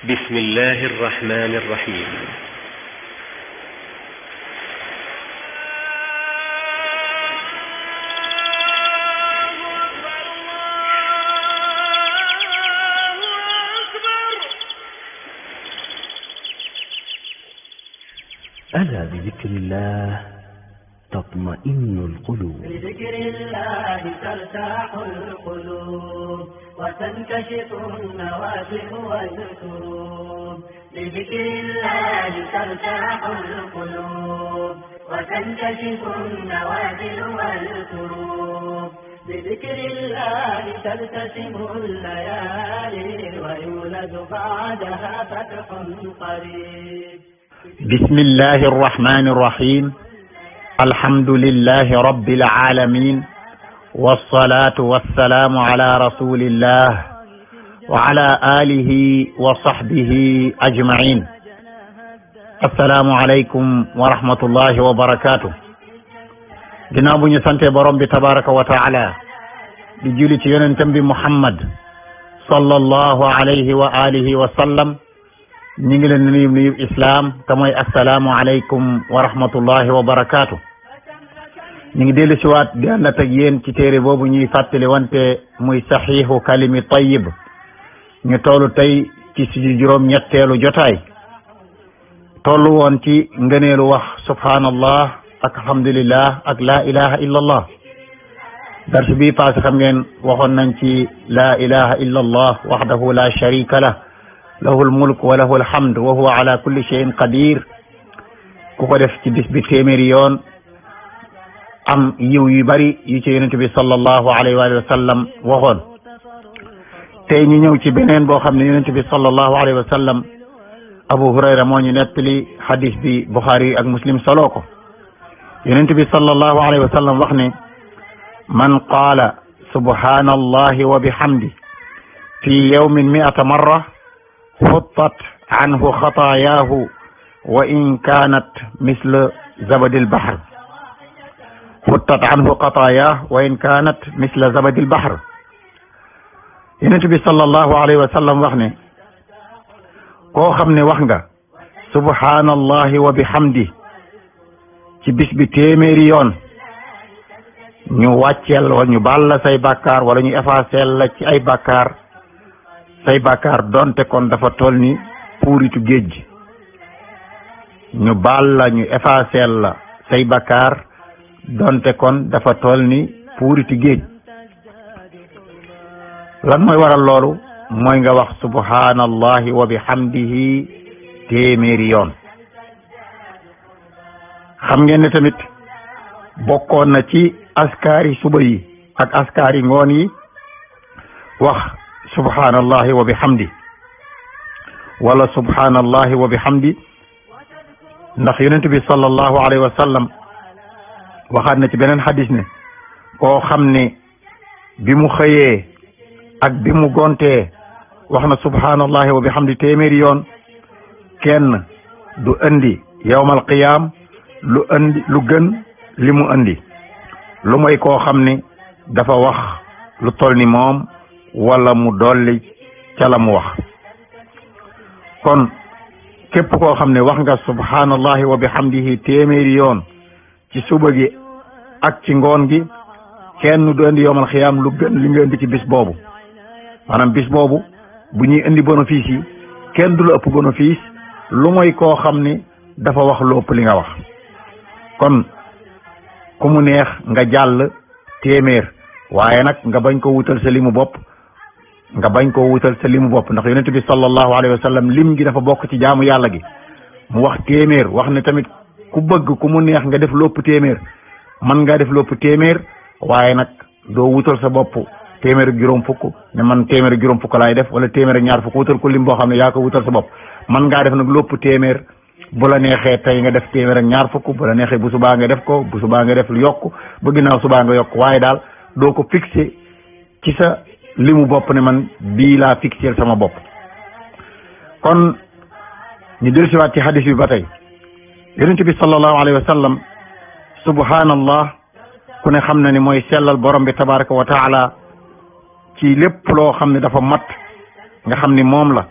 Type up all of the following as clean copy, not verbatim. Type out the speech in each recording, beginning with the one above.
بسم الله الرحمن الرحيم. ألا بذكر الله تطمئن القلوب. بذكر الله ترتاح القلوب وتنكشف النوافذ والكروب. بذكر الله ترتاح القلوب وتنكشف النوافذ والكروب. بذكر الله تلتسم الليالي ويولد بعدها فتح قريب. بسم الله الرحمن الرحيم. الحمد لله رب العالمين، والصلاة والسلام على رسول الله وعلى آله وصحبه أجمعين. السلام عليكم ورحمة الله وبركاته. ginnaaw bu ñu sante borom bi tabaraka wa taala di julli ci yonentam bi Muhammad sallallahu alayhi wa alihi wa sallam, ñi ngi leen nuyu islam te mooy assalaamu aleykum wa rahmatullahi wa barakaatu. ñu ngi dellu siwaat di àndat ak yéen ci téere boobu ñuy fàttali wante muy saxiixu kalimi tayyib. ñu tollu tey ci suñu juróom-ñetteelu jotaay, tollu woon ci ngëneelu wax subhanallah ak alhamdulillah ak la ilaha illa allah. dars bi passé xam ngeen waxoon nañ ci la ilaha illa allah wahdahu la sharika lah, lahu almulk wa lahu alhamd wa huwa ala kulli shay'in qadir. ku ko def ci bis bi téeméeri yoon am yiw yu bari yu ci yonent bi sallallahu alayhi wa sallam waxoon. tey ñu ñëw ci beneen boo xam ne yonent bi sallallahu alayhi wa sallam Abu Hurayra moo ñu nettali hadis bi Bukhari ak Muslim solo ko. yonent bi sallallahu alayhi wa sallam wax ne man qaala subhanallahi wa bihamdi fi yawmin mi'ata marra xuttat anhu xataayaahu wa in kaanat misla zabadil bahr. xuttat anhu xataayaahu wa in kaanat misla zabadil bahr. yonent bi sallallahu alayhi wa sallam wax ne koo xam ne wax nga subhanallahi wa bihamdi ci bis bi téeméeri yoon, ñu wàcceel wala ñu baal la say bàkkaar wala ñu effacé la ci ay bàkkaar say bàkkaar donte kon dafa toll ni puuritu géej gi. ñu baal la ñu effacé la say bàkkaar donte kon dafa toll ni puuritu géej. lan mooy waral loolu? mooy nga wax subhanallahi wa bihamdihi téeméeri yoon. xam ngeen ne tamit bokkoon na ci askaari suba yi ak askaari ngoon yi wax subhanallahi wa bihamdi wala subhanallahi wa bihamdi, ndax yonent bi sallallahu alayhi wa sallam waxaat na ci beneen xadis ne koo xam ne bi mu xëyee ak bi mu gontee wax na subhanallahi wa bihamdi téeméeri yoon, kenn du andi yawmal qiyaam lu gën li mu andi, lu mooy koo xam ne dafa wax lu toll ni moom wala mu dolli ca la mu wax. kon képp koo xam ne wax nga subhanallahi wa bihamdihi téeméeri yoon ci suba gi ak ci ngoon gi, kenn du indi yawmal xiyaam lu gën li nga indi ci bis boobu. maanaam bis boobu bu ñuy indi bénéfice yi kenn du la ëpp bénéfice lu mooy koo xam ne dafa wax lu ëpp li nga wax. kon ku mu neex nga jàll téeméer, waaye nag nga bañ ko wutal sa limu bopp, ndax yonent bi sallallahu alayhi wa sallam lim gi dafa bokk ci jaamu yàlla gi. mu wax téeméer, wax ne tamit ku bëgg ku mu neex nga def lopp téeméer, man ngaa def lopp téeméer, waaye nag doo wutal sa bopp téeméer ak juróom fukk ne man téeméer ak juróom fukk laay def, wala téeméer ak ñaar fukk, wutal ko lim boo xam ne yaa ko wutal sa bopp. man ngaa def nag lopp téeméer, bu la neexee tey nga def téeméer ak ñaar fukk, bu la neexee bu subaa nga def ko, bu subaa nga def lu yokk, ba ginnaaw subaa nga yokk, waaye daal doo ko fixé ci sa limu bopp ne man bii laa fixé sama bopp. kon ñu dellusiwaat ci hadis bi ba tey. yonent bi sallallahu alayhi wa sallam subhanallah ku ne xam na ni mooy sellal borom bi tabaraka wa taala ci lépp loo xam ne dafa mat nga xam ni moom la,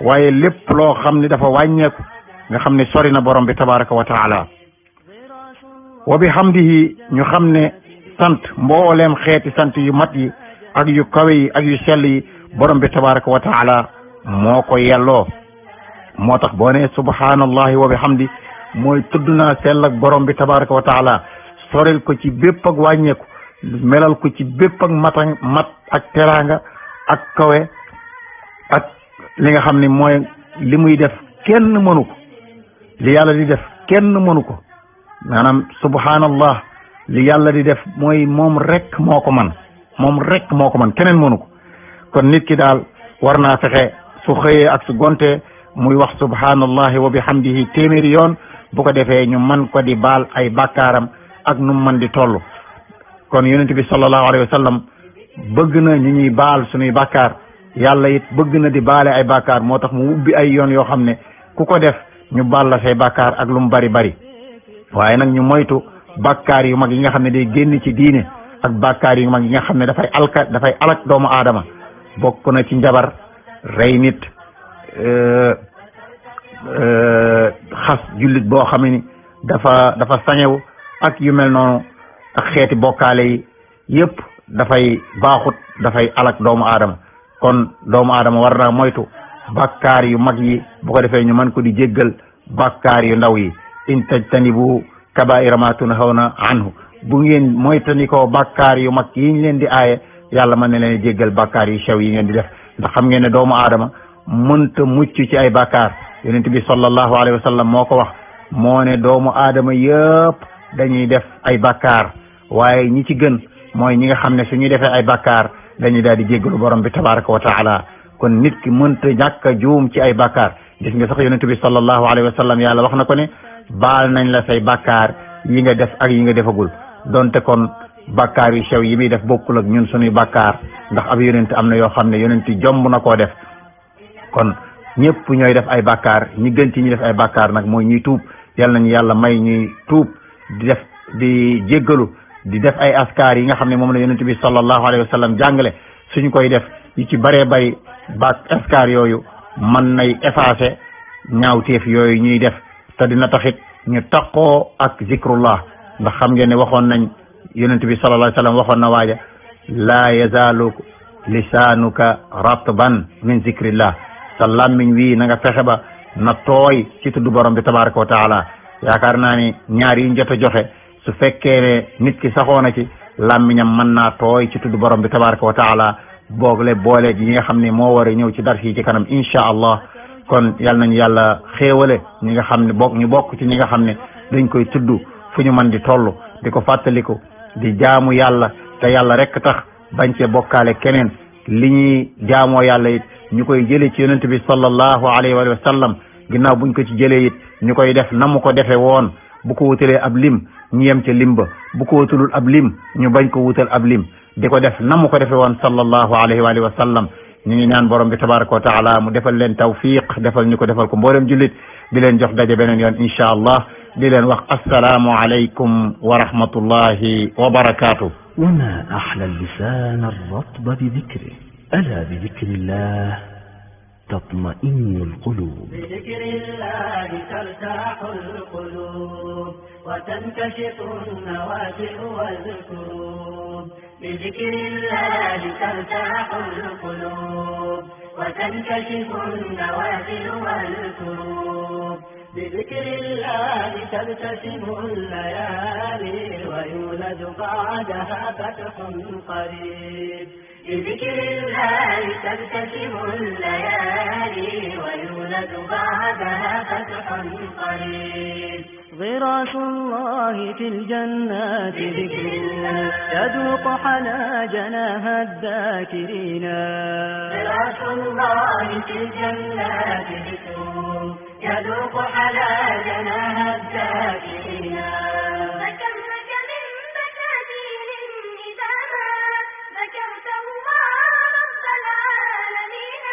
waaye lépp loo xam ne dafa wàññeeku nga xam ne sori na borom bi tabaraka wa taala wa bi hamdihi ñu xam ne sant mbooleem xeeti sant yu mat yi ak yu kawe yi ak yu sell yi borom bi tabaraka wa taala moo ko yelloo moo tax boo ne subhanallahi wa bi hamdi mooy tudd naa sell ak borom bi tabaraka wa taala soril ko ci bépp ak wàññeeku melal ko ci bépp ak mat ak teraanga ak kawe ak li nga xam ne mooy li muy def kenn mënu ko li yàlla di def kenn mënu ko maanaam subhanallah li yàlla di def mooy moom rek moo ko man keneen mënu ko kon nit ki daal war naa fexe su xëyee ak su gontee muy wax subhanallahi wa bihamdihi téeméeri yoon bu ko defee ñu man ko di baal ay bàkkaaram ak nu man di toll kon yonent bi sallallahu alayhi wa sallam bëgg na ñu ñuy baal suñuy bàkkaar yàlla it bëgg na di baale ay bàkkaar moo tax mu ubbi ay yoon yoo xam ne ku ko def ñu baal la say bàkkaar ak lu mu bari bari waaye nag ñu moytu bàkkaar yu mag yi nga xam ne day génn ci diine ak bàkkaar yu mag yi nga xam ne dafay alak doomu aadama bokk na ci njabar rey nit xas jullit boo xam ne dafa sañewu ak yu mel noonu ak xeeti bokkaale yi yëpp dafay baaxut dafay alak doomu aadama kon doomu aadama war naa moytu bàkkaar yu mag yi bu ko defee ñu mën ko di jéggal bàkkaar yu ndaw yi in tajtanibu kabaira ma tunhawna anhu bu ngeen moytandikoo bàkkaar yu mag yi ñu leen di aaye yàlla mën na leen jéggal bàkkaar yu sew yi ngeen di def ndax xam ngeen ne doomu aadama mënta mucc ci ay bàkkaar yonent bi sallallahu alayhi wa sallam moo ko wax moo ne doomu aadama yëpp dañuy def ay bàkkaar waaye ñi ci gën mooy ñi nga xam ne suñuy defee ay bàkkaar dañuy daal di jéggalu borom bi tabaraka wa taala kon nit ki mënta ñàkk a juum ci ay bàkkaar gis nga sax yonent bi sallallahu alayhi wa sallam yàlla wax na ko ne baal nañ la say bàkkaar yi nga def ak yi nga defagul donte kon bàkkaar yu sew yi muy def bokkul ak ñun suñuy bàkkaar ndax ab yonent am na yoo xam ne yonent jomb na koo def kon ñëpp ñooy def ay bàkkaar ñi gën ci ñi def ay bàkkaar nag mooy ñuy tuub yal nañu yàlla may ñuy tuub di jéggalu di def ay askar yi nga xam ne moom la yonent bi sallallahu alayhi wa sallam jàngale suñ koy def yu ci bëree bëri askar yooyu mën nay effacer ñaawteef yooyu ñuy def te dina taxit ñu taqoo ak zikrullah ndax xam ngeen ne waxoon nañ yonent bi sallallahu alayhi wa sallam waxoon na waaja laa yazaalu lisaanuka ratban min zikrillah sa làmmiñ wii na nga fexe ba na tooy ci tudd borom bi tabaraka wa taala yaakaar naa ni ñaar yi jot a joxe su fekkee ne nit ki saxoo na ci làmmiñam mën naa tooy ci tudd borom bi tabaraka wa taala boole ji ñi nga xam ne moo war a ñëw ci dars yi ci kanam incha allah kon yal nañu yàlla xéewale ñi nga xam ne ñu bokk ci ñi nga xam ne dañ koy tudd fu ñu mën di toll di ko fàttaliku di jaamu yàlla te yàlla rek tax bañ cee bokkaale keneen li ñuy jaamoo yàlla it ñu koy jëlee ci yonent bi sallallahu alayhi wa sallam ginnaaw buñ ko ci jëlee it ñu koy def na mu ko defee woon bu ko wutalee ab lim ñu yem ca lim ba bu ko wutalul ab lim ñu bañ ko wutal ab lim di ko def na mu ko defee woon sallallahu alayhi wa sallam ñu ngi ñaan borom bi tabaraka wa taala mu defal leen tawfiq defal ñu ko defal ko mboolem jullit di leen jox daje beneen yoon incha allah di leen wax assalaamu alaykum wa rahmatullahi wa barakatuh. وما أحلى اللسان الرطب بذكره ألا بذكر الله تطمئن القلوب. بذكر الله ترتاح القلوب وتنكشف النوازل والكروب. بذكر الله ترتاح القلوب وتنكشف النوازل والكروب. بذكر الله ترتسم الليالي ويولد بعدها فتح قريب. بذكر الله ترتسم الليالي ويولد بعدها فتح قريب. غراس الله في الجنات ذكر يذوق حناجنها الذاكرين. غراس الله في الجنات ذكر يذوق حناجنها الذاكرين. فكم لك من بساتين إذا ما ذكرت الله رب العالمين.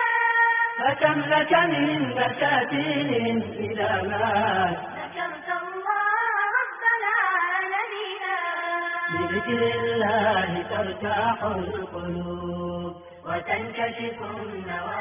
فكم لك من بساتين إذا ما ذكرت الله رب العالمين. بذكر الله ترتاح القلوب وتنكشف النوازل.